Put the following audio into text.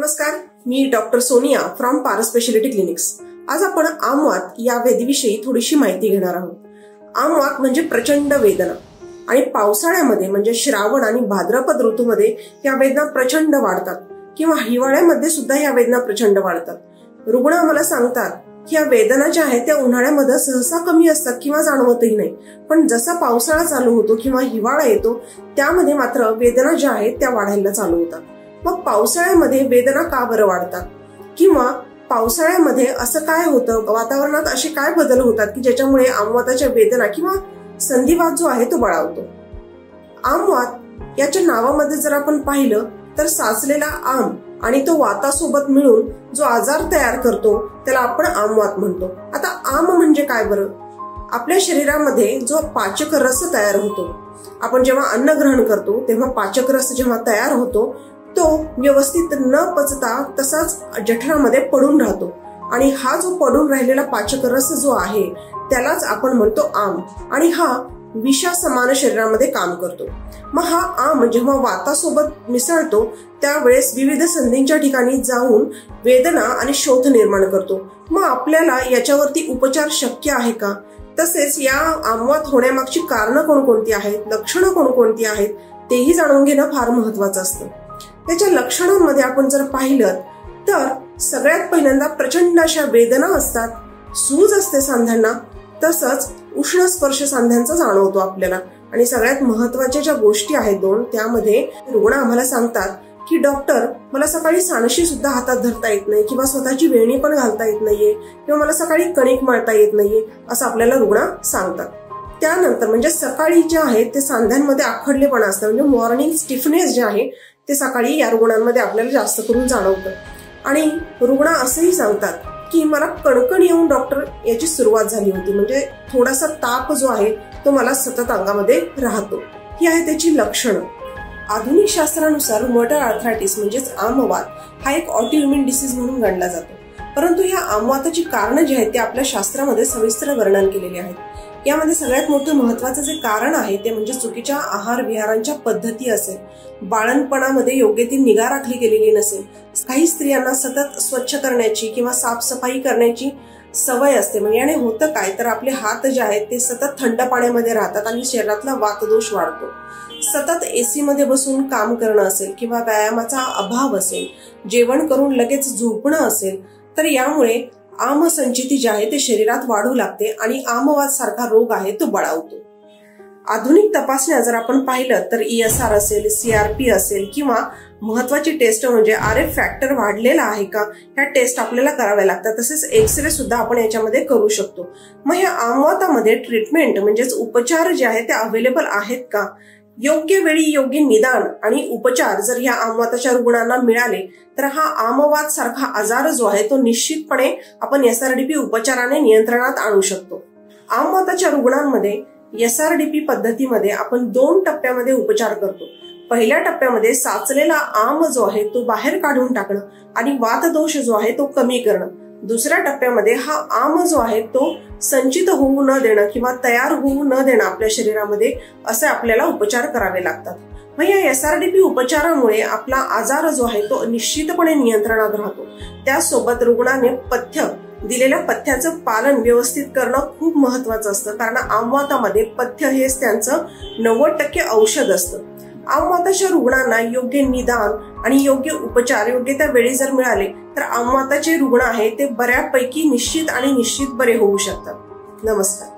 नमस्कार, मी doctor Sonia from Paras speciality clinics. आज आपण आमवात या वेदीविषयी थोडीशी माहिती घेणार आहोत। आमवात म्हणजे प्रचंड वेदना आणि पावसाळ्यामध्ये म्हणजे श्रावण आणि भाद्रपद ऋतूमध्ये या वेदना प्रचंड वाढतात किंवा हिवाळ्यामध्ये सुद्धा या वेदना प्रचंड वाढतात। रुग्ण आम्हाला सांगतात की या वेदना ज्या आहेत त्या उन्हाळ्यामध्ये सहसा कमी असतात किंवा जाणवतही नाही, पण जसा पावसाळा चालू होतो किंवा हिवाळा येतो त्यामध्ये मात्र वेदना ज्या आहेत त्या वाढायला चालू होतात। मग पावसाळ्यामध्ये वेदना का बरं वाढतात किंवा पावसाळ्यामध्ये असं काय होतं, वातावरणात असे काय बदल होतात की ज्याच्यामुळे आमवाताच्या वेदना किंवा संधिवात जो आहे तो बळावतो। आमवात याच्या नावामध्ये जर आपण पाहिलं तर साचलेला आम आणि तो वातासोबत मिळून जो आजार तयार करतो त्याला आपण आमवात म्हणतो। आता आम म्हणजे काय बरं? आपल्या शरीरामध्ये जो पाचक रस तयार होतो, आपण जेव्हा अन्न ग्रहण करतो तेव्हा पाचक रस जेव्हा तयार होतो तो व्यवस्थित न पचता तसाच जठरामध्ये पडून राहतो आणि हा जो पडून राहिलेला पाचक रस जो आहे त्यालाच आपण म्हणतो आम आणि हा विषा समान शरीरामध्ये काम करतो। मग हा आम जेव्हा वातासोबत मिसळतो त्यावेळेस विविध संधींच्या ठिकाणी जाऊन वेदना आणि शोथ निर्माण करतो। मग आपल्याला याच्यावरती उपचार शक्य आहे का? तसेच या आमवात होण्यामागची कारणं कोणकोणती आहेत, लक्षणं कोणकोणती आहेत तेही जाणून घेणं फार महत्वाचं असतं। त्याच्या लक्षणांमध्ये आपण जर पाहिलं तर सगळ्यात पहिल्यांदा प्रचंड अशा वेदना असतात, सूज असते सांध्यांना, तसंच उष्ण स्पर्श सांध्यांचा जाणवतो आपल्याला। आणि सगळ्यात महत्वाच्या ज्या गोष्टी आहेत दोन, त्यामध्ये रुग्ण आम्हाला सांगतात की डॉक्टर मला सकाळी सांडशी सुद्धा हातात धरता येत नाही किंवा स्वतःची वेणी पण घालता येत नाहीये किंवा मला सकाळी कणिक मळता येत नाहीये असं आपल्याला रुग्ण सांगतात। त्यानंतर म्हणजे सकाळी जे आहे ते सांध्यांमध्ये आखडलेपणा असतं, म्हणजे मॉर्निंग स्टिफनेस जे आहे ते सकाळी या रुग्णांमध्ये आपल्याला जास्त करून जाणवतं। आणि रुग्ण असंही सांगतात की मला कणकण येऊन डॉक्टर याची सुरुवात झाली होती, म्हणजे थोडासा ताप जो आहे तो मला सतत अंगामध्ये राहतो। ही आहे त्याची लक्षणं। आधुनिक शास्त्रानुसार रुमॅटॉइड आर्थरायटिस म्हणजेच आमवात हा एक ऑटोइम्युन डिसीज म्हणून गणला जातो, परंतु या आमवाताची कारणं जी आहेत ते आपल्या शास्त्रामध्ये सविस्तर वर्णन केलेली आहेत। यामध्ये सगळ्यात मोठं महत्वाचं जे कारण आहे ते म्हणजे चुकीच्या आहार विहारांच्या पद्धती असेल, बाळंतपणामध्ये योग्य ती निगा राखली गेलेली नसेल, काही स्त्रियांना सतत स्वच्छ करण्याची किंवा साफसफाई करण्याची सवय असते। म्हणजे याने होतं काय तर आपले हात जे आहेत ते सतत थंड पाण्यामध्ये राहतात आणि शरीरातला वातदोष वाढतो। सतत एसी मध्ये बसून काम करणं असेल किंवा व्यायामाचा अभाव असेल, जेवण करून लगेच झोपणं असेल तर यामुळे आमसंचिती जी आहे ते शरीरात वाढू लागते आणि आमवात सारखा रोग आहे तो बळावतो। आधुनिक तपासण्या जर आपण पाहिलं तर ESR असेल, CRP असेल किंवा महत्वाची टेस्ट म्हणजे RF फॅक्टर वाढलेला आहे का ह्या टेस्ट आपल्याला कराव्या लागतात। तसेच एक्सरे सुद्धा आपण याच्यामध्ये करू शकतो। मग ह्या आमवातामध्ये ट्रीटमेंट म्हणजेच उपचार जे आहे ते अवेलेबल आहेत का? योग्य वेळी योग्य निदान आणि उपचार जर ह्या आमवाताच्या रुग्णांना मिळाले तर हा आमवात सारखा आजार जो आहे तो निश्चितपणे आपण SRDP उपचाराने नियंत्रणात आणू शकतो। आमवाताच्या रुग्णांमध्ये SRDP पद्धतीमध्ये आपण 2 टप्प्यामध्ये उपचार करतो। पहिल्या टप्प्यामध्ये साचलेला आम जो आहे तो बाहेर काढून टाकणं आणि वातदोष जो आहे तो कमी करणं। दुसऱ्या टप्प्यामध्ये हा आम जो आहे तो संचित होऊ न देणं किंवा तयार होऊ न देणं आपल्या शरीरामध्ये, असे आपल्याला उपचार करावे लागतात। मग या SRDP उपचारामुळे आपला आजार जो आहे तो निश्चितपणे नियंत्रणात राहतो। त्यासोबत रुग्णाने दिलेल्या पथ्याचं पालन व्यवस्थित करणं खूप महत्वाचं असतं, कारण आमवातामध्ये पथ्य हेच त्यांचं 90% औषध असतं। आमवाताच्या रुग्णांना योग्य निदान आणि योग्य उपचार योग्य त्या वेळी जर मिळाले तर आमवाताचे रुग्ण आहे ते बऱ्यापैकी निश्चित बरे होऊ शकतात। नमस्कार।